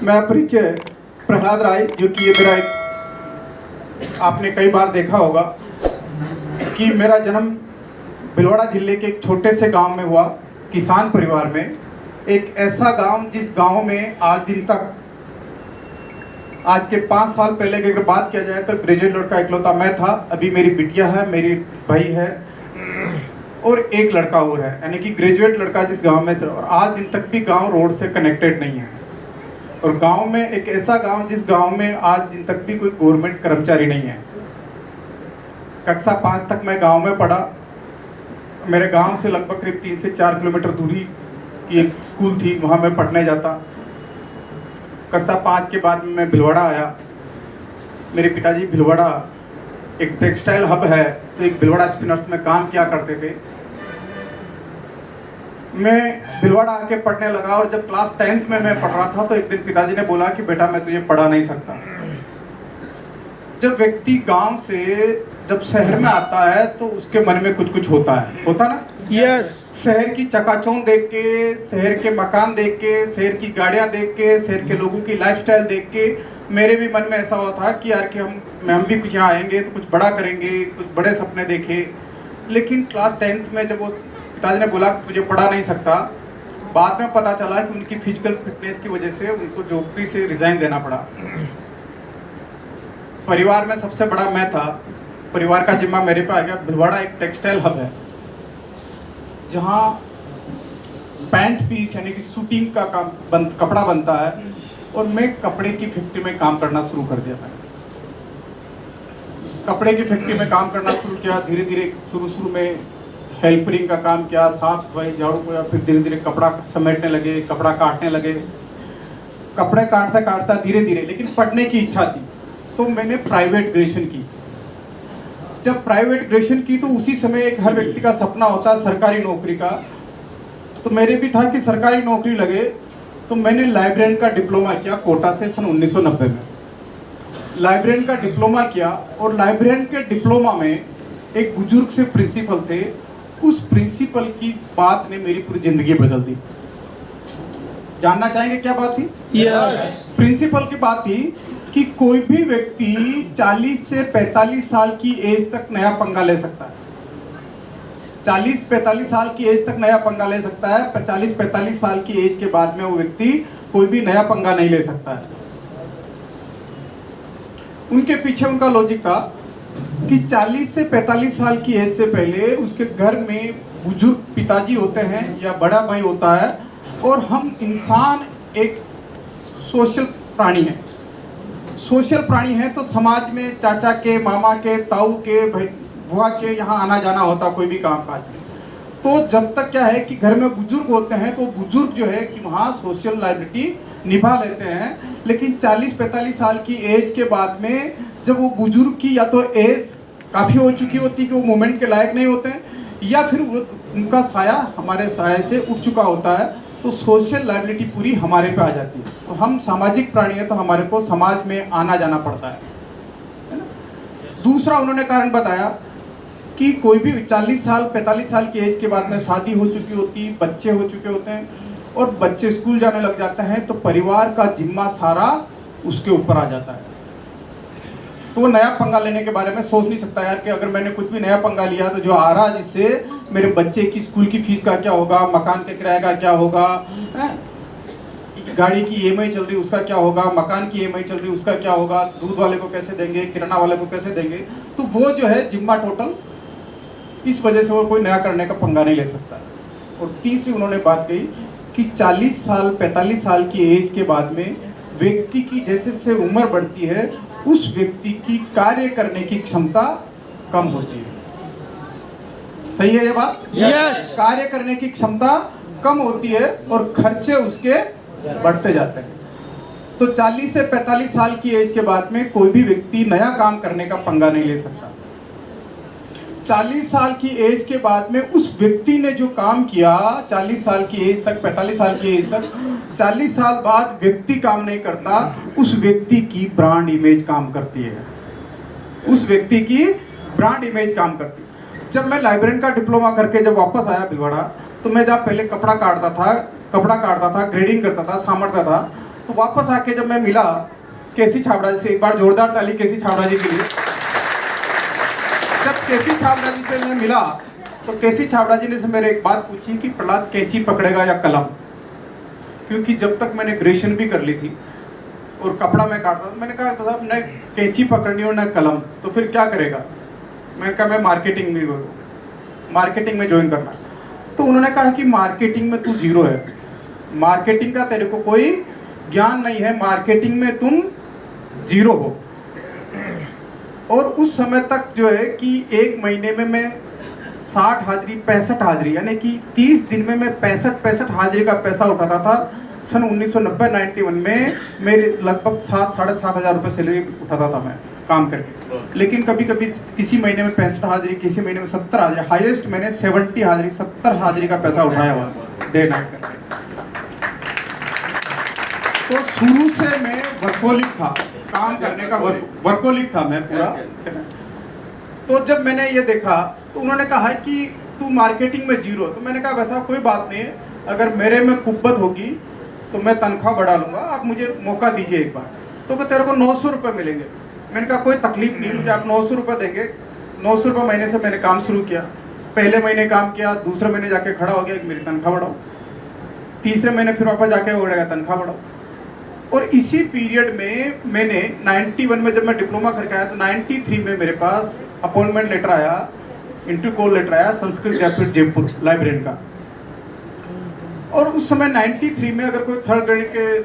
मेरा परिचय प्रहलाद राय, जो कि ये मेरा एक आपने कई बार देखा होगा कि मेरा जन्म भिलवाड़ा जिले के एक छोटे से गांव में हुआ, किसान परिवार में। एक ऐसा गांव जिस गांव में आज दिन तक, आज के 5 साल पहले की अगर बात किया जाए तो ग्रेजुएट लड़का इकलौता मैं था। अभी मेरी बिटिया है, मेरी भाई है और एक लड़का और है, यानी कि ग्रेजुएट लड़का जिस गांव में से। और आज दिन तक भी गांव रोड से कनेक्टेड नहीं है। और गांव में एक ऐसा गांव जिस गांव में आज दिन तक भी कोई गवर्नमेंट कर्मचारी नहीं है। कक्षा 5 तक मैं गांव में पढ़ा। मेरे गांव से लगभग करीब 3 से 4 किलोमीटर दूरी की एक स्कूल थी, वहाँ मैं पढ़ने जाता। कक्षा 5 के बाद मैं भिलवाड़ा आया। मेरे पिताजी भिलवाड़ा एक टेक्सटाइल हब है, तो एक भिलवाड़ा स्पिनर्स में काम किया करते थे। मैं भिलवाड़ा आके पढ़ने लगा और जब क्लास 10th में मैं पढ़ रहा था तो एक दिन पिताजी ने बोला कि बेटा मैं तुझे पढ़ा नहीं सकता। जब व्यक्ति गांव से जब शहर में आता है तो उसके मन में कुछ कुछ होता ना। यस। शहर की चकाचौंध देख के, शहर के मकान देख के, शहर की गाड़ियां देख के, शहर के लोगों की लाइफस्टाइल देख के मेरे भी मन में ऐसा हुआ था कि यार कि हम भी कुछ यहाँ आएंगे तो कुछ बड़ा करेंगे, कुछ बड़े सपने देखे। लेकिन क्लास 10th में जब वो पिताजी ने बोला कि तुझे पढ़ा नहीं सकता, बाद में पता चला कि उनकी फिजिकल फिटनेस की वजह से उनको नौकरी से रिजाइन देना पड़ा। परिवार में सबसे बड़ा मैं था। परिवार का जिम्मा मेरे पे आ गया। भिलवाड़ा एक टेक्सटाइल हब है जहाँ पैंट पीस यानी कि शूटिंग का कपड़ा बनता है, और मैं कपड़े की फैक्ट्री में काम करना शुरू कर दिया। मैंने कपड़े की फैक्ट्री में काम करना शुरू किया। धीरे धीरे शुरू में हेल्परिंग का काम किया, साफ सफाई, झाड़ू पोछा। फिर धीरे धीरे कपड़ा समेटने लगे, कपड़ा काटने लगे। कपड़े काटता धीरे धीरे, लेकिन पढ़ने की इच्छा थी तो मैंने प्राइवेट ग्रेजुएशन की। जब प्राइवेट ग्रेजुएशन की तो उसी समय एक हर व्यक्ति का सपना होता है सरकारी नौकरी का। तो मेरे भी था कि सरकारी नौकरी लगे। तो मैंने लाइब्रेरियन का डिप्लोमा किया कोटा से सन 1990 में। लाइब्रेरियन का डिप्लोमा किया और लाइब्रेरियन के डिप्लोमा में एक बुजुर्ग से प्रिंसिपल थे। उस प्रिंसिपल की बात ने मेरी पूरी जिंदगी बदल दी। जानना चाहेंगे क्या बात थी? यस। प्रिंसिपल की बात थी कि कोई भी व्यक्ति 40 से 45 साल की एज तक नया पंगा ले सकता है। 40-45 साल की एज तक नया पंगा ले सकता है। 40-45 साल की एज के बाद में वो व्यक्ति कोई भी नया पंगा नहीं ले सकता है। उनके पीछे उनका लॉजिक था कि 40 से 45 साल की एज से पहले उसके घर में बुजुर्ग पिताजी होते हैं या बड़ा भाई होता है, और हम इंसान एक सोशल प्राणी हैं। सोशल प्राणी है तो समाज में चाचा के, मामा के, ताऊ के, भाई बुआ के यहाँ आना जाना होता कोई भी काम काज में। तो जब तक क्या है कि घर में बुजुर्ग होते हैं तो बुजुर्ग जो है कि वहाँ सोशल लाइबिलिटी निभा लेते हैं। लेकिन 40-45 साल की एज के बाद में जब वो बुजुर्ग की या तो एज काफ़ी हो चुकी होती है कि वो मूवमेंट के लायक नहीं होते हैं, या फिर उनका साया हमारे साये से उठ चुका होता है, तो सोशल लाइबिलिटी पूरी हमारे पे आ जाती है। तो हम सामाजिक प्राणी हैं तो हमारे को समाज में आना जाना पड़ता है ना। दूसरा उन्होंने कारण बताया कि कोई भी 40 साल 45 साल की एज के बाद में शादी हो चुकी होती, बच्चे हो चुके होते हैं और बच्चे स्कूल जाने लग जाते हैं, तो परिवार का जिम्मा सारा उसके ऊपर आ जाता है। तो वो नया पंगा लेने के बारे में सोच नहीं सकता यार कि अगर मैंने कुछ भी नया पंगा लिया तो जो आ रहा है जिससे मेरे बच्चे की स्कूल की फीस का क्या होगा, मकान के किराए का क्या होगा, गाड़ी की ईएमआई चल रही उसका क्या होगा, मकान की ईएमआई चल रही उसका क्या होगा, दूध वाले को कैसे देंगे, किराना वाले को कैसे देंगे। तो वो जो है जिम्मा टोटल, इस वजह से वो कोई नया करने का पंगा नहीं ले सकता। और तीसरी उन्होंने बात कही कि 40 साल 45 साल की एज के बाद में व्यक्ति की जैसे जैसे उम्र बढ़ती है उस व्यक्ति की कार्य करने की क्षमता कम होती है। सही है ये बात? यस। कार्य करने की क्षमता कम होती है और खर्चे उसके बढ़ते जाते हैं। तो 40 से 45 साल की एज के बाद में कोई भी व्यक्ति नया काम करने का पंगा नहीं ले सकता। 40 साल की एज के बाद में उस व्यक्ति ने जो काम किया 40 साल की एज तक, 45 साल की एज तक, 40 साल बाद व्यक्ति काम नहीं करता, उस व्यक्ति की ब्रांड इमेज काम करती है। उस व्यक्ति की ब्रांड इमेज काम करती है। जब मैं लाइब्रेरियन का डिप्लोमा करके जब वापस आया भिलवाड़ा, तो मैं जहाँ पहले कपड़ा काटता था, ग्रेडिंग करता था, सामरता था, तो वापस आके जब मैं मिला केसी छाबड़ा जी से, एक बार जोरदार ताली केसी छाबड़ा जी के लिए। जब केसी छाबड़ा जी से मैं मिला तो केसी छाबड़ा जी ने से मेरे एक बात पूछी कि प्रहलाद कैंची पकड़ेगा या कलम, क्योंकि जब तक मैंने ग्रेजुएशन भी कर ली थी और कपड़ा मैं काटता था, मैंने कहा साहब न कैंची पकड़नी हो न कलम, तो फिर क्या करेगा? मैंने कहा मैं मार्केटिंग में ज्वाइन करना। तो उन्होंने कहा कि मार्केटिंग में तू जीरो है, मार्केटिंग का तेरे को कोई ज्ञान नहीं है, मार्केटिंग में तुम जीरो हो। और उस समय तक जो है कि एक महीने में मैं 60 हाजिरी 65 हाजिरी यानी कि 30 दिन में मैं 65 हाजिरी का पैसा उठाता था। सन 1990-91 में मेरे लगभग 7-7.5 हज़ार रुपये सैलरी उठाता था मैं काम करके। लेकिन कभी कभी किसी महीने में 65 हाजिरी, किसी महीने में 70 हाजिरी, हाईएस्ट मैंने 70 हाजिरी 70 हाजिरी का पैसा उठाया हुआ डे नाइट करके। तो शुरू से मैं वर्कोलिक था, काम करने का वर्कोलिक था मैं पूरा। तो जब मैंने ये देखा तो उन्होंने कहा कि तू मार्केटिंग में जीरो। तो मैंने कहा वैसा कोई बात नहीं है, अगर मेरे में कुब्बत होगी तो मैं तनख्वाह बढ़ा लूँगा, आप मुझे मौका दीजिए एक बार। तो क्या तेरे को 900 रुपये मिलेंगे? मैंने कहा कोई तकलीफ नहीं, मुझे आप 900 रुपये देंगे। 900 रुपये महीने से मैंने काम शुरू किया। पहले महीने काम किया, दूसरे महीने जाके खड़ा हो गया कि मेरी तनख्वाह बढ़ाओ, तीसरे महीने फिर वापस जाके हो गया तनख्वाह बढ़ाओ। और इसी पीरियड में मैंने 91 में जब मैं डिप्लोमा करके आया तो 93 में मेरे पास अपॉइंटमेंट लेटर आया, इंटरव्यू कॉल लेटर आया संस्कृत विद्यापीठ जयपुर लाइब्रेरियन का। और उस समय 93 में अगर कोई थर्ड ग्रेड के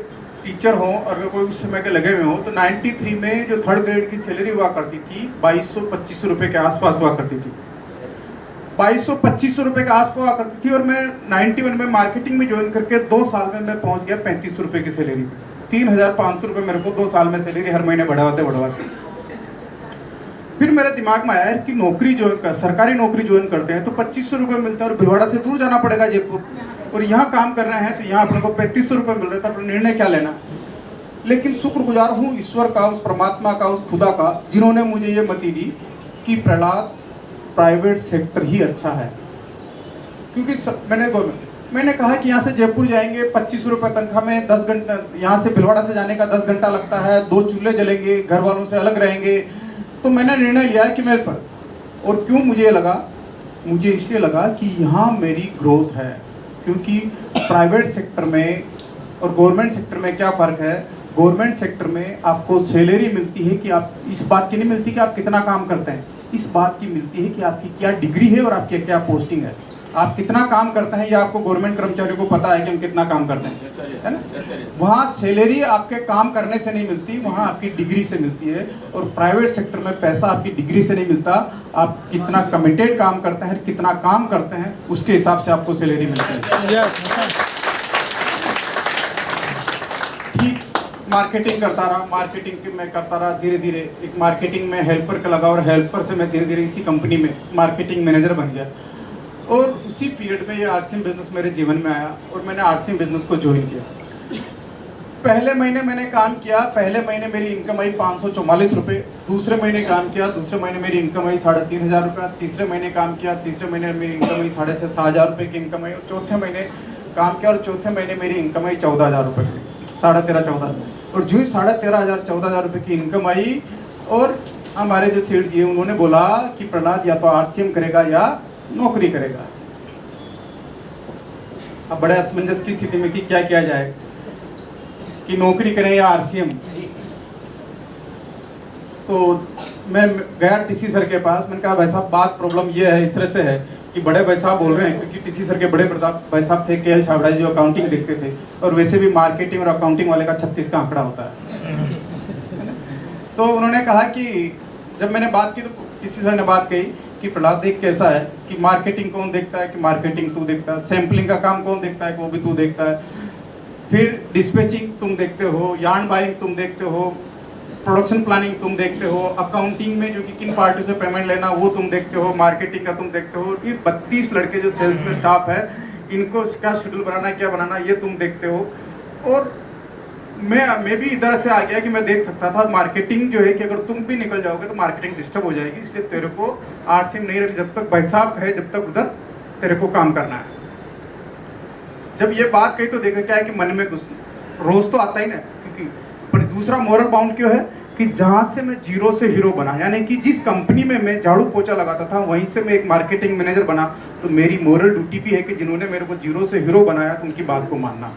टीचर हो, अगर कोई उस समय के लगे हुए हो, तो 93 में जो थर्ड ग्रेड की सैलरी हुआ करती थी 2200-2500 रुपये के आसपास हुआ करती थी। 2200-2500 रुपये के आसपास हुआ करती थी। और मैं 91 में मार्केटिंग में ज्वाइन करके 2 साल में मैं पहुंच गया 3500 रुपये की सैलरी पे। 3500 रुपये मेरे को 2 साल में सैलरी हर महीने बढ़ाते। फिर मेरे दिमाग में आया कि नौकरी ज्वाइन कर, सरकारी नौकरी ज्वाइन करते हैं तो 2500 रुपये मिलते हैं और भिलवाड़ा से दूर जाना पड़ेगा जयपुर, और यहाँ काम कर रहे हैं तो यहाँ अपने को 3500 रुपये मिल रहे थे, अपना निर्णय क्या लेना। लेकिन शुक्रगुजार हूँ ईश्वर का, उस परमात्मा का, उस खुदा का, जिन्होंने मुझे ये मति दी कि प्रहलाद प्राइवेट सेक्टर ही अच्छा है। क्योंकि मैंने कहा कि यहाँ से जयपुर जाएंगे 2500 रुपये तनख्वाह में 10 घंटा, यहाँ से भिलवाड़ा से जाने का 10 घंटा लगता है, 2 चूल्हे जलेंगे, घर वालों से अलग रहेंगे। तो मैंने निर्णय लिया कि मेरे पर, और क्यों मुझे लगा, मुझे इसलिए लगा कि यहाँ मेरी ग्रोथ है। क्योंकि प्राइवेट सेक्टर में और गवर्नमेंट सेक्टर में क्या फ़र्क है? गवर्नमेंट सेक्टर में आपको सैलरी मिलती है कि आप, इस बात की नहीं मिलती कि आप कितना काम करते हैं, इस बात की मिलती है कि आपकी क्या डिग्री है और आपकी क्या पोस्टिंग है। आप कितना काम करते हैं ये आपको गवर्नमेंट कर्मचारियों को पता है कि हम कितना काम करते हैं, है ना। वहाँ सैलरी आपके काम करने से नहीं मिलती, वहाँ आपकी डिग्री से मिलती है। और प्राइवेट सेक्टर में पैसा आपकी डिग्री से नहीं मिलता, आप कितना कमिटेड काम करते हैं, कितना काम करते हैं, उसके हिसाब से आपको सैलरी मिलती है। ठीक मार्केटिंग करता रहा, मार्केटिंग में करता रहा, धीरे धीरे एक मार्केटिंग में हेल्पर का लगा और हेल्पर से मैं धीरे धीरे इसी कंपनी में मार्केटिंग मैनेजर बन गया। और उसी पीरियड में ये आरसीएम बिजनेस मेरे जीवन में आया और मैंने आरसीएम बिजनेस को ज्वाइन किया। पहले महीने मैंने काम किया, पहले महीने मेरी इनकम आई 544 रुपये। दूसरे महीने काम किया, दूसरे महीने मेरी इनकम आई 3500 रुपये। तीसरे महीने काम किया, तीसरे महीने मेरी इनकम आई 6,500 रुपये की इनकम आई। और चौथे महीने काम किया और चौथे महीने मेरी इनकम आई 14,000 रुपये की, 13,500-14,000। और जो ही 13,500-14,000 रुपये की इनकम आई, और हमारे जो सेठ जी उन्होंने बोला कि प्रहलाद या तो आरसीएम करेगा या नौकरी करेगा। अब बड़े असमंजस की स्थिति में कि क्या किया जाए, कि नौकरी करें या आरसीएम। तो मैं गया टीसी सर के पास, मैंने कहा भाई साहब बात प्रॉब्लम ये है, इस तरह से है कि बड़े भाई साहब बोल रहे हैं, क्योंकि टीसी सर के बड़े भाई साहब थे केएल छाबड़ा जी, जो अकाउंटिंग देखते थे, और वैसे भी मार्केटिंग और अकाउंटिंग वाले का 36 का आंकड़ा होता है। तो उन्होंने कहा कि जब मैंने बात की तो टीसी सर ने बात कही कि प्रहलाद देख कैसा है कि मार्केटिंग कौन देखता है, कि मार्केटिंग तू देखता है, सैम्पलिंग का काम कौन देखता है कि वो भी तू देखता है, फिर डिस्पैचिंग तुम देखते हो, यार्न बाइंग तुम देखते हो, प्रोडक्शन प्लानिंग तुम देखते हो, अकाउंटिंग में जो कि किन पार्टी से पेमेंट लेना वो तुम देखते हो, मार्केटिंग का तुम देखते हो, ये 32 लड़के जो सेल्स में स्टाफ है इनको क्या शेड्यूल बनाना क्या बनाना ये तुम देखते हो। और मैं भी इधर से आ गया कि मैं देख सकता था मार्केटिंग जो है कि अगर तुम भी निकल जाओगे तो मार्केटिंग डिस्टर्ब हो जाएगी, इसलिए तेरे को आरसीएम नहीं रख, जब तक भाई साहब है जब तक उधर तेरे को काम करना है। जब ये बात कही तो देखा क्या है कि मन में रोज तो आता ही ना, क्योंकि पर दूसरा मोरल बाउंड क्यों है कि जहाँ से मैं जीरो से हीरो बना, यानी कि जिस कंपनी में मैं झाड़ू पोछा लगाता था वहीं से मैं एक मार्केटिंग मैनेजर बना, तो मेरी मोरल ड्यूटी भी है कि जिन्होंने मेरे को जीरो से हीरो बनाया तो उनकी बात को मानना।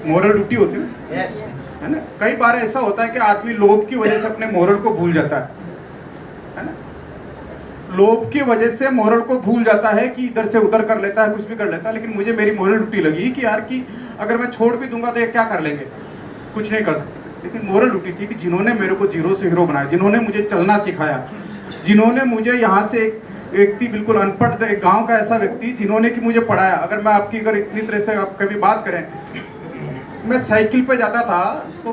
मोरल ड्यूटी होती है है ना। कई बार ऐसा होता है कि आदमी लोभ की वजह से अपने मोरल को भूल जाता है ना। लोभ की वजह से मोरल को भूल जाता है कि इधर से उधर कर लेता है, कुछ भी कर लेता है। लेकिन मुझे मेरी मोरल ड्यूटी लगी कि यार कि अगर मैं छोड़ भी दूंगा तो ये क्या कर लेंगे, कुछ नहीं कर सकते। लेकिन मोरल ड्यूटी थी कि जिन्होंने मेरे को जीरो से हीरो बनाया, जिन्होंने मुझे चलना सिखाया, जिन्होंने मुझे यहाँ से एक व्यक्ति बिल्कुल अनपढ़, एक गांव का ऐसा व्यक्ति जिन्होंने कि मुझे पढ़ाया। अगर मैं आपकी अगर इतनी तरह से आप कभी बात करें, मैं साइकिल पे जाता था तो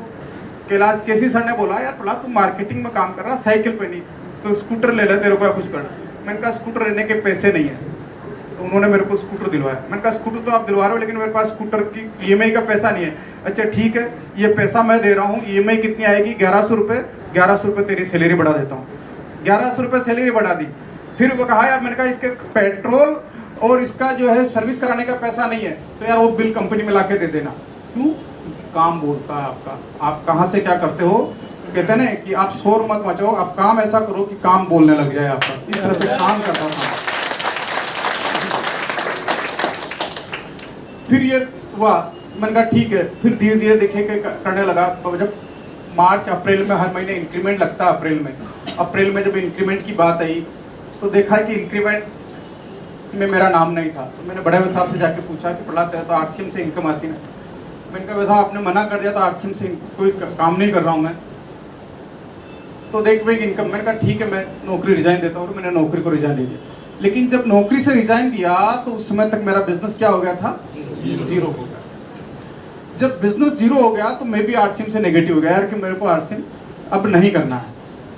कैलाश केसी सर ने बोला यार प्रहलाद तू मार्केटिंग में काम कर रहा, साइकिल पे नहीं तो स्कूटर ले ले, तेरे को कुछ करना। मैंने कहा स्कूटर लेने के पैसे नहीं है, तो उन्होंने मेरे को स्कूटर दिलवाया। मैंने कहा स्कूटर तो आप दिलवा रहे हो लेकिन मेरे पास स्कूटर की ईएमआई का पैसा नहीं है। अच्छा ठीक है, ये पैसा मैं दे रहा हूँ, ईएमआई कितनी आएगी, 1100 रुपये। 1100 रुपये तेरी सैलरी बढ़ा देता हूँ। 1100 रुपये सैलरी बढ़ा दी। फिर वो कहा यार, मैंने कहा इसके पेट्रोल और इसका जो है सर्विस कराने का पैसा नहीं है, तो यार वो बिल कंपनी में ला के दे देना। क्यों? काम बोलता है आपका, आप कहाँ से क्या करते हो। कहते हैं ना कि आप शोर मत मचाओ, आप काम ऐसा करो कि काम बोलने लग जाए आपका। इस तरह से काम करता था। फिर ये हुआ, मैंने कहा ठीक है। फिर धीरे धीरे देखे कि करने लगा। जब मार्च अप्रैल में हर महीने इंक्रीमेंट लगता है, अप्रैल में जब इंक्रीमेंट की बात आई तो देखा कि इंक्रीमेंट में मेरा नाम नहीं था। तो मैंने बड़े साहब से जाके पूछा कि प्रहलाद तेरा तो आरसीएम से इनकम आती ना। मैंने कहा वैसा आपने मना कर दिया तो आरसीएम से कोई काम नहीं कर रहा हूँ मैं, तो देख भाई इनकम। मैंने कहा ठीक है, मैं नौकरी रिजाइन देता हूँ। और मैंने नौकरी को रिजाइन दे दिया। लेकिन जब नौकरी से रिजाइन दिया तो उस समय तक मेरा बिजनेस क्या हो गया था, जीरो हो गया। जब बिजनेस जीरो हो गया तो मैं भी आरसीएम से नेगेटिव हो गया यार कि मेरे को आरसीएम अब नहीं करना है,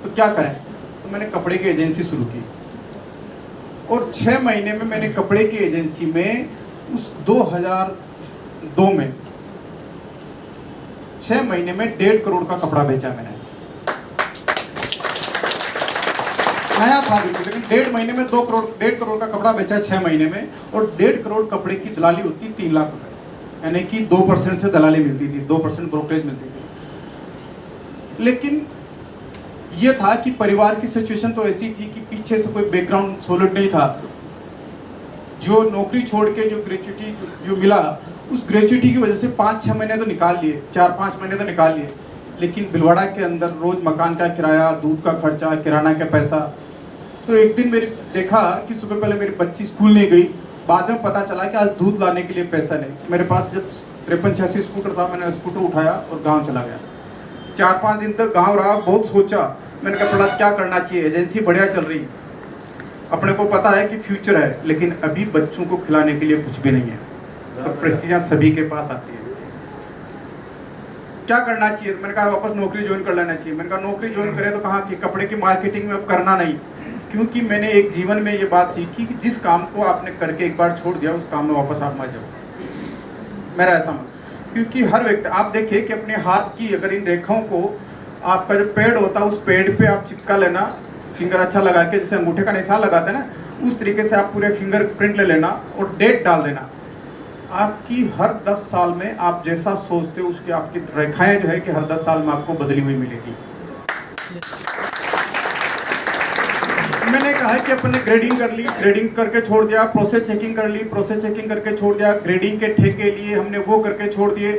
तो क्या करें। तो मैंने कपड़े की एजेंसी शुरू की और 6 महीने में मैंने कपड़े की एजेंसी में उस 2002 में 6 महीने में 1.5 करोड़ का कपड़ा बेचा मैंने। नया था बिल्कुल, लेकिन 1.5 महीने में 1.5 करोड़ का कपड़ा बेचा 6 महीने में। और 1.5 करोड़ कपड़े की दलाली होती 3 लाख रुपए, यानी कि 2% से दलाली मिलती थी, 2% ब्रोकरेज मिलती थी। लेकिन ये था कि परिवार की सिचुएशन तो ऐसी थी कि पीछे से कोई बैकग्राउंड सॉलिड नहीं था। जो नौकरी छोड़ के जो ग्रेच्युटी जो मिला, उस ग्रेच्युटी की वजह से 5-6 महीने तो निकाल लिए, 4-5 महीने तो निकाल लिए। लेकिन भिलवाड़ा के अंदर रोज मकान का किराया, दूध का खर्चा, किराना का पैसा। तो एक दिन मेरी देखा कि सुबह पहले मेरी बच्ची स्कूल नहीं गई, बाद में पता चला कि आज दूध लाने के लिए पैसा नहीं। मेरे पास जब 53-86 स्कूटर था, मैंने स्कूटर उठाया और गाँव चला गया। 4-5 दिन तक गाँव रहा, बहुत सोचा। मैंने कहा प्रहलाद क्या करना चाहिए, एजेंसी बढ़िया चल रही, अपने को पता है कि फ्यूचर है, लेकिन अभी बच्चों को खिलाने के लिए कुछ भी नहीं है। तो परिस्थितियाँ सभी के पास आती है, क्या करना चाहिए। मैंने कहा वापस नौकरी ज्वाइन कर लेना चाहिए। मैंने कहा नौकरी ज्वाइन करें तो कहाँ की, कपड़े की मार्केटिंग में अब करना नहीं। क्योंकि मैंने एक जीवन में ये बात सीखी कि जिस काम को आपने करके एक बार छोड़ दिया, उस काम में वापस आप मत जाओ। मेरा ऐसा मत, क्योंकि हर व्यक्ति, आप देखिए कि अपने हाथ की अगर इन रेखाओं को, आपका जो पेड़ होता है उस पेड़ पे आप चिपका लेना, फिंगर अच्छा लगा के, जैसे अंगूठे का निशान लगाते हैं ना, उस तरीके से आप पूरे फिंगर प्रिंट ले लेना और डेट डाल देना। आपकी हर 10 साल में आप जैसा सोचते हो उसकी आपकी रेखाएं जो है कि हर 10 साल में आपको बदली हुई मिलेगी। मैंने कहा है कि अपने ग्रेडिंग कर ली, ग्रेडिंग करके छोड़ दिया, प्रोसेस चेकिंग कर ली, प्रोसेस चेकिंग करके छोड़ दिया, ग्रेडिंग के ठेके लिए हमने वो करके छोड़ दिए।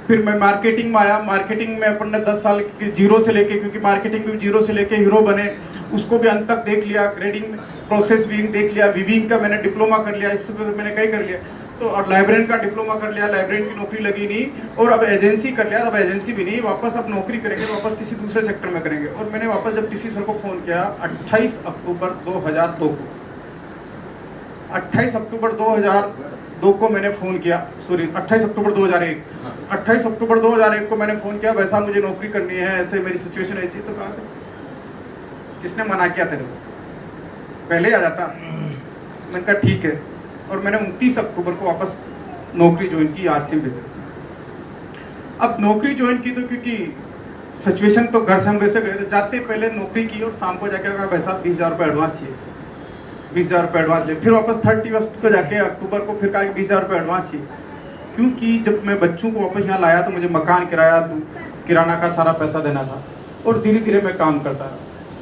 फिर मैं मार्केटिंग में आया। मार्केटिंग में अपन ने 10 साल जीरो से लेके, क्योंकि मार्केटिंग में जीरो से लेके हीरो बने, उसको भी अंत तक देख लिया। ग्रेडिंग प्रोसेस भी देख लिया, विविंग का मैंने डिप्लोमा कर लिया, इससे मैंने कई कर लिया। तो और लाइब्रेरियन का डिप्लोमा कर लिया, लाइब्रेरियन की नौकरी लगी नहीं, और अब एजेंसी कर लिया, अब एजेंसी भी नहीं, वापस अब नौकरी करेंगे, वापस किसी दूसरे सेक्टर में करेंगे। और मैंने वापस जब डीसी सर को फ़ोन किया 28 अक्टूबर 2002 को, 28 अक्टूबर 2002 को मैंने फ़ोन किया, सॉरी 28 अक्टूबर 2001, 28 अक्टूबर 2001 को मैंने फ़ोन किया, वैसा मुझे नौकरी करनी है, ऐसे मेरी सिचुएशन ऐसी। तो कहा किसने मना किया तेरे को, पहले आ जाता। मैंने कहा ठीक है। और मैंने 29 अक्टूबर को वापस नौकरी ज्वाइन की आरसीएम बिजनेस में। अब नौकरी ज्वाइन की तो क्योंकि सिचुएशन तो घर से हम वैसे गए, तो जाते पहले नौकरी की और शाम को जाके कहा भाई साहब 20,000 रुपये एडवांस चाहिए, 20,000 रुपये एडवांस ले। फिर वापस 31 को जाके अक्टूबर को फिर कहा कि 20,000 रुपये एडवांस चाहिए। क्योंकि जब मैं बच्चों को वापस यहाँ लाया तो मुझे मकान किराया, किराना का सारा पैसा देना था, और धीरे धीरे मैं काम करता रहा।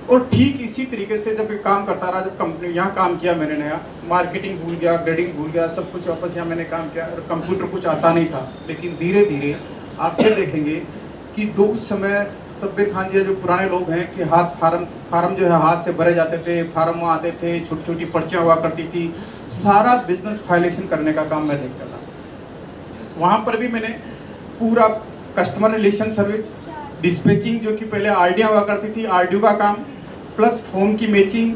और ठीक इसी तरीके से जब काम करता रहा, जब कंपनी यहाँ काम किया मैंने नया, मार्केटिंग भूल गया, ग्रेडिंग भूल गया, सब कुछ वापस यहाँ मैंने काम किया, और कंप्यूटर कुछ आता नहीं था। लेकिन धीरे धीरे आप ये देखेंगे कि उस समय सब्बीर खान जी जो पुराने लोग हैं कि फार्म जो है हाथ से भरे जाते थे, फार्म वहाँ आते थे, छोटी छोटी पर्चियाँ हुआ करती थी, सारा बिजनेस फाइलेशन करने का काम मैं देखता था। वहाँ पर भी मैंने पूरा कस्टमर रिलेशन सर्विस, डिस्पैचिंग जो कि पहले आरडीआर हुआ करती थी, आरडीओ का काम, प्लस फॉर्म की मैचिंग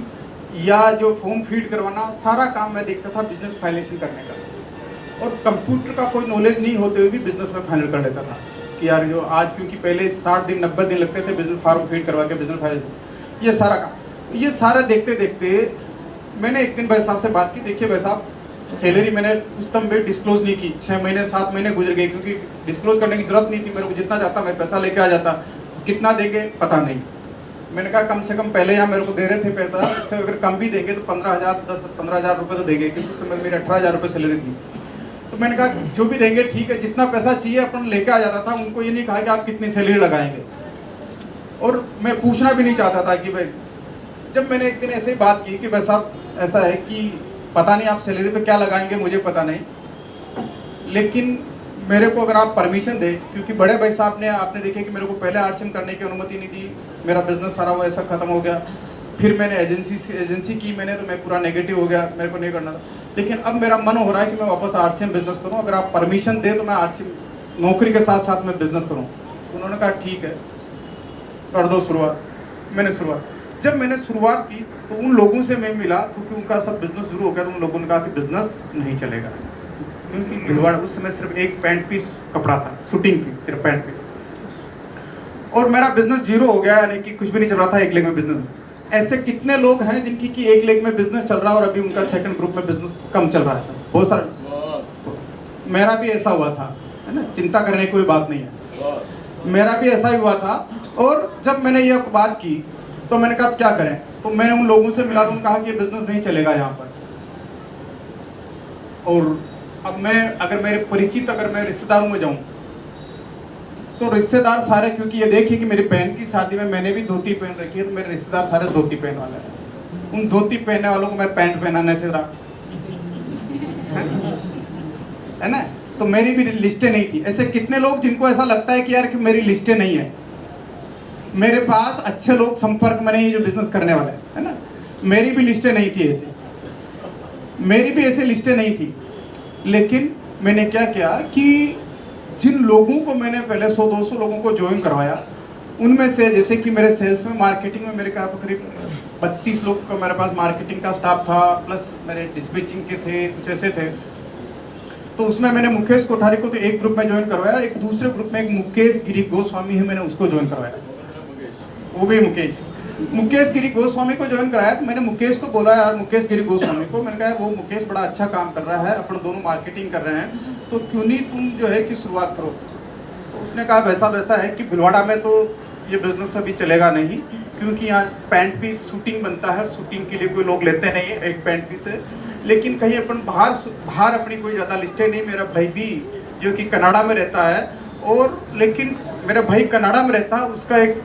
या जो फॉर्म फीड करवाना, सारा काम मैं देखता था बिजनेस फाइनेंसिंग करने का। और कंप्यूटर का कोई नॉलेज नहीं होते हुए भी बिजनेस में फाइनल कर लेता था कि यार जो आज, क्योंकि पहले 60 दिन 90 दिन लगते थे बिजनेस फार्म फीड करवा के बिजनेस फाइनेंसिंग, ये सारा काम, ये सारा देखते देखते मैंने एक दिन भाई साहब से बात की, देखिए भाई साहब सैलरी मैंने उस टाइम पे डिस्क्लोज नहीं की, 6 महीने 7 महीने गुजर गए, क्योंकि डिस्क्लोज करने की जरूरत नहीं थी, मेरे को जितना चाहता मैं पैसा लेके आ जाता, कितना देंगे पता नहीं। मैंने कहा कम से कम पहले यहाँ मेरे को दे रहे थे पैसा, अच्छा अगर कम भी देंगे तो 15,000 रुपये तो देंगे, क्योंकि उस समय मेरी 18,000 रुपये सैलरी थी। तो मैंने कहा जो भी देंगे ठीक है, जितना पैसा चाहिए अपन लेके आ जाता था, उनको ये नहीं कहा कि आप कितनी सैलरी लगाएंगे, और मैं पूछना भी नहीं चाहता था कि भाई, जब मैंने एक दिन ऐसे ही बात की कि भाई साहब ऐसा है कि पता नहीं आप सैलरी तो क्या लगाएंगे मुझे पता नहीं, लेकिन मेरे को अगर आप परमिशन दें, क्योंकि बड़े भाई साहब ने आपने देखे कि मेरे को पहले आरसीएम करने की अनुमति नहीं दी, मेरा बिजनेस सारा वो ऐसा खत्म हो गया, फिर मैंने एजेंसी की मैंने, तो मैं पूरा नेगेटिव हो गया, मेरे को नहीं करना था। लेकिन अब मेरा मन हो रहा है कि मैं वापस आरसीएम बिजनेस करूं, अगर आप परमिशन दें तो मैं आरसीएम नौकरी के साथ साथ मैं बिजनेस करूं। उन्होंने कहा ठीक है कर दो शुरुआत। मैंने जब मैंने शुरुआत की तो उन लोगों से मैं मिला, क्योंकि उनका सब बिजनेस शुरू हो गया, तो उन लोगों ने कहा कि बिजनेस नहीं चलेगा, क्योंकि भिलवाड़ा उस समय सिर्फ एक पैंट पीस कपड़ा था, शूटिंग थी सिर्फ पैंट पीस, और मेरा बिजनेस जीरो हो गया, यानी कि कुछ भी नहीं चल रहा था, 1 लेग में बिजनेस। ऐसे कितने लोग हैं जिनकी कि 1 लेग में बिजनेस चल रहा है और अभी उनका सेकंड ग्रुप में बिजनेस कम चल रहा है, बहुत सारे। मेरा भी ऐसा हुआ था, है ना, चिंता करने की कोई बात नहीं है, मेरा भी ऐसा ही हुआ था। और जब मैंने ये बात की तो मैंने कहा क्या करें, तो मैंने उन लोगों से मिला तो उन्होंने कहा कि बिजनेस नहीं चलेगा यहाँ पर। और अब मैं अगर मेरे परिचित, अगर मैं रिश्तेदारों में जाऊँ तो रिश्तेदार सारे, क्योंकि ये देखिए कि मेरी बहन की शादी में मैंने भी धोती पहन रखी है, तो मेरे रिश्तेदार सारे धोती पहन वाले हैं। उन धोती पहनने वालों को मैं पैंट पहनाने से रहा, है ना, तो मेरी भी लिस्टें नहीं थी। ऐसे कितने लोग जिनको ऐसा लगता है कि यार कि मेरी लिस्टें नहीं है, मेरे पास अच्छे लोग संपर्क में नहीं जो बिजनेस करने वाले, है ना, मेरी भी लिस्टें नहीं थी ऐसे, मेरी भी ऐसे लिस्टें नहीं थी। लेकिन मैंने क्या किया कि जिन लोगों को मैंने पहले 100-200 लोगों को ज्वाइन करवाया, उनमें से जैसे कि मेरे सेल्स में, मार्केटिंग में मेरे करीब 32 लोग का मेरे पास मार्केटिंग का स्टाफ था, प्लस मेरे डिस्पैचिंग के थे, कुछ ऐसे थे। तो उसमें मैंने मुकेश कोठारी को तो एक ग्रुप में ज्वाइन करवाया, एक दूसरे ग्रुप में एक मुकेश गिरी गोस्वामी है, मैंने उसको ज्वाइन करवाया, वो भी मुकेश गिरी गोस्वामी को ज्वाइन कराया। तो मैंने मुकेश को बोला, यार मुकेश गिरी गोस्वामी को, मैंने कहा यार वो मुकेश बड़ा अच्छा काम कर रहा है, अपन दोनों मार्केटिंग कर रहे हैं, तो क्यों नहीं तुम जो है कि शुरुआत करो। तो उसने कहा वैसा है कि भिलवाड़ा में तो ये बिजनेस अभी चलेगा नहीं, क्योंकि यहाँ पैंट पीस शूटिंग बनता है, शूटिंग के लिए कोई लोग लेते नहीं है एक पैंट पीस है, लेकिन कहीं अपन बाहर अपनी कोई ज़्यादा लिस्टें नहीं। मेरा भाई भी जो कि कनाडा में रहता है, और लेकिन मेरा भाई कनाडा में रहता है, उसका एक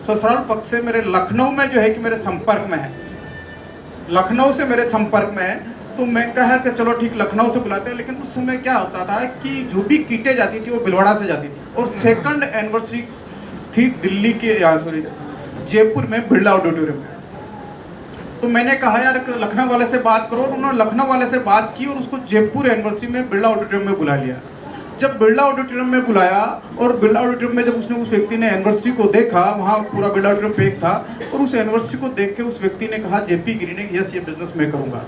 ससुराल पक्ष से मेरे लखनऊ में जो है कि मेरे संपर्क में है, लखनऊ से मेरे संपर्क में है। तो मैं कहा कि चलो ठीक लखनऊ से बुलाते हैं, लेकिन उस समय क्या होता था कि जो भी किटें जाती थी वो भिलवाड़ा से जाती थी, और सेकंड एनिवर्सरी थी दिल्ली के, सॉरी जयपुर में बिरला ऑडिटोरियम में। तो मैंने कहा यार लखनऊ वाले से बात करो, और उन्होंने लखनऊ वाले से बात की और उसको जयपुर एनिवर्सरी में बिरला ऑडिटोरियम में बुला लिया। जब बिरला ऑडिटोरियम में बुलाया, और बिरला ऑडिटोरियम में जब उसने उस व्यक्ति ने एनिवर्सरी को देखा, वहाँ पूरा बिरला ऑडिटोरियम पैक था, और उस एनिवर्सरी को देख के उस व्यक्ति ने कहा, जेपी गिरी ने, यस ये बिजनेस मैं करूँगा।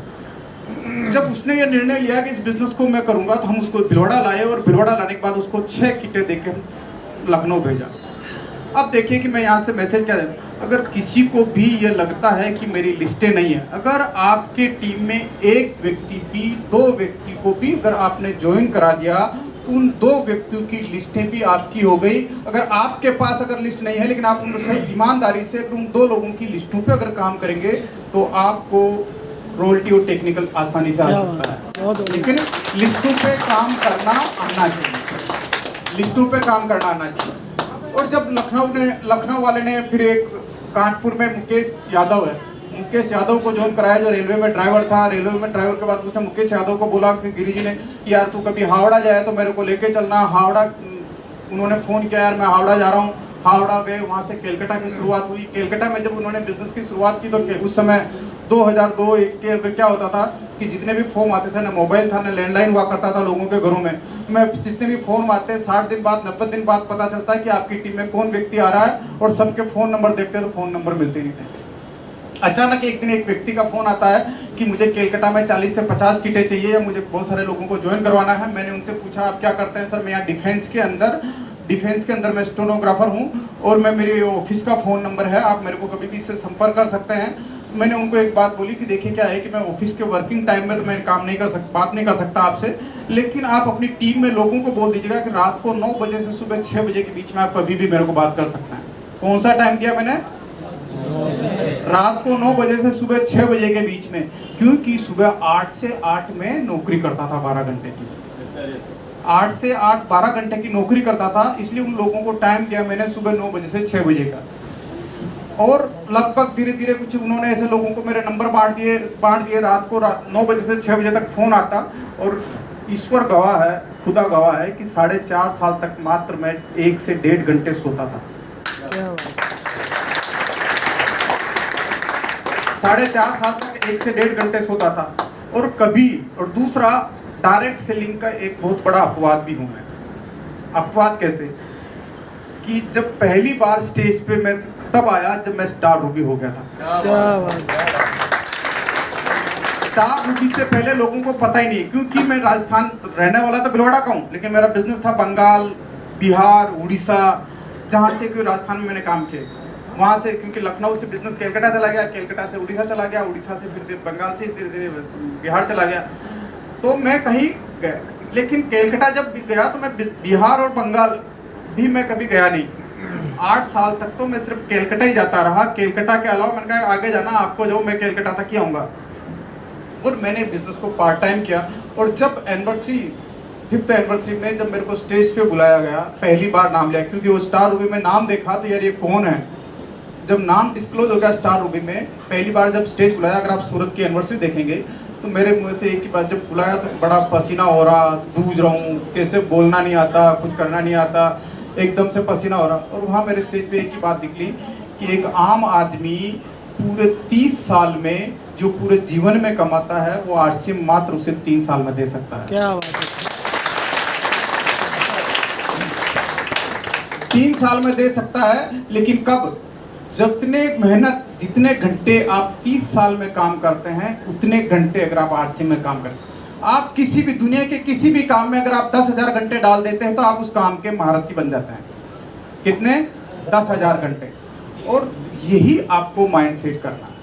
जब उसने ये निर्णय लिया कि इस बिजनेस को मैं करूँगा, तो हम उसको भिलवाड़ा लाए, और भिलवाड़ा लाने के बाद उसको 6 किटें देके लखनऊ भेजा। अब देखिए कि मैं यहाँ से मैसेज क्या देता, अगर किसी को भी ये लगता है कि मेरी लिस्टें नहीं है, अगर आपके टीम में एक व्यक्ति भी, 2 व्यक्ति को भी अगर आपने ज्वाइन करा दिया, तो उन 2 व्यक्तियों की लिस्टें भी आपकी हो गई। अगर आपके पास अगर लिस्ट नहीं है, लेकिन आप उन सही ईमानदारी से उन 2 लोगों की लिस्टों पे अगर काम करेंगे, तो आपको रॉयल्टी और टेक्निकल आसानी से आ सकता है, लेकिन लिस्टों पे काम करना आना चाहिए, लिस्टों पे काम करना आना चाहिए। और जब लखनऊ वाले ने फिर एक कानपुर में मुकेश यादव है, मुकेश यादव को ज्वाइन कराया जो रेलवे में ड्राइवर था। रेलवे में ड्राइवर के बाद उसने मुकेश यादव को बोला कि गिरिजी ने कि यार तू कभी हावड़ा जाए तो मेरे को लेके चलना। हावड़ा उन्होंने फ़ोन किया, यार मैं हावड़ा जा रहा हूँ। हावड़ा गए, वहाँ से केलकटा की शुरुआत हुई। केलकटा में जब उन्होंने बिजनेस की शुरुआत की तो उस समय 2002-1 के अंदर क्या होता था कि जितने भी फॉर्म आते थे, ना मोबाइल था ना लैंडलाइन हुआ करता था लोगों के घरों में। मैं जितने भी फॉर्म आते 60 दिन बाद 90 दिन बाद पता चलता है कि आपकी टीम में कौन व्यक्ति आ रहा है, और सबके फ़ोन नंबर देखते तो फ़ोन नंबर मिलते नहीं थे। अचानक एक दिन एक व्यक्ति का फ़ोन आता है कि मुझे केलकटा में 40 से 50 किटें चाहिए या मुझे बहुत सारे लोगों को ज्वाइन करवाना है। मैंने उनसे पूछा आप क्या करते हैं? सर मैं यहाँ डिफेंस के अंदर मैं स्टेनोग्राफर हूँ और मैं मेरे ऑफिस का फ़ोन नंबर है, आप मेरे को कभी भी इससे संपर्क कर सकते हैं। मैंने उनको एक बात बोली कि देखिए क्या है कि मैं ऑफिस के वर्किंग टाइम में तो मैं बात नहीं कर सकता आपसे, लेकिन आप अपनी टीम में लोगों को बोल दीजिएगा कि रात को 9 बजे से सुबह 6 बजे के बीच में आप कभी भी मेरे को बात कर सकते हैं। कौन सा टाइम दिया मैंने? रात को 9 बजे से सुबह 6 बजे के बीच में, क्योंकि सुबह 8 से 8 में नौकरी करता था 12 घंटे की। 8 से 8 12 घंटे की नौकरी करता था, इसलिए उन लोगों को टाइम दिया मैंने सुबह 9 बजे से 6 बजे का। और लगभग धीरे धीरे कुछ उन्होंने ऐसे लोगों को मेरे नंबर बांट दिए। रात को 9 बजे से 6 बजे तक फ़ोन आता, और ईश्वर गवाह है, खुदा गवाह है कि 4.5 साल तक मात्र मैं 1 से 1.5 घंटे सोता था। 4.5 साल तक 1 से 1.5 घंटे सोता था। और दूसरा डायरेक्ट सेलिंग का एक बहुत बड़ा अपवाद भी हूँ मैं। अपवाद कैसे? कि जब पहली बार स्टेज पे मैं तब आया जब मैं स्टार रूबी हो गया था। क्या बात। स्टार रूबी से पहले लोगों को पता ही नहीं, क्योंकि मैं राजस्थान रहने वाला था, भिलवाड़ा का हूँ, लेकिन मेरा बिजनेस था बंगाल, बिहार, उड़ीसा, जहाँ से कोई राजस्थान में मैंने काम किया। वहाँ से क्योंकि लखनऊ से बिजनेस केलकटा चला गया, केलकटा से उड़ीसा चला गया, उड़ीसा से फिर बंगाल से धीरे धीरे बिहार चला गया। तो मैं कहीं गया, लेकिन केलकटा जब गया तो मैं बिहार और बंगाल भी मैं कभी गया नहीं। 8 साल तक तो मैं सिर्फ केलकटा ही जाता रहा। केलकटा के अलावा मैंने कहा आगे जाना आपको, जो मैं केलकटा तक ही आऊँगा। और मैंने बिजनेस को पार्ट टाइम किया। और जब 5th एनिवर्सरी में जब मेरे को स्टेज पे बुलाया गया, पहली बार नाम लिया, क्योंकि वो स्टार रूबी में नाम देखा तो यार ये कौन है। जब नाम डिस्क्लोज हो गया स्टार रूबी में, पहली बार जब स्टेज बुलाया, अगर आप सूरत की एनिवर्सरी देखेंगे तो मेरे मुंह से एक ही बात, जब बुलाया तो बड़ा पसीना हो रहा, दूज रहा हूँ, कैसे बोलना नहीं आता, कुछ करना नहीं आता, एकदम से पसीना हो रहा। और वहाँ मेरे स्टेज पे एक ही बात निकली कि एक आम आदमी पूरे 30 साल में जो पूरे जीवन में कमाता है वो आरसी मात्र उसे 3 साल में दे सकता है। क्या बात है। 3 साल में दे सकता है, लेकिन कब? जितने घंटे आप 30 साल में काम करते हैं, उतने घंटे अगर आप आरसी में काम करें, आप किसी भी दुनिया के किसी भी काम में अगर आप 10,000 घंटे डाल देते हैं तो आप उस काम के महारथी बन जाते हैं। कितने? 10,000 घंटे। और यही आपको माइंड सेट करना है।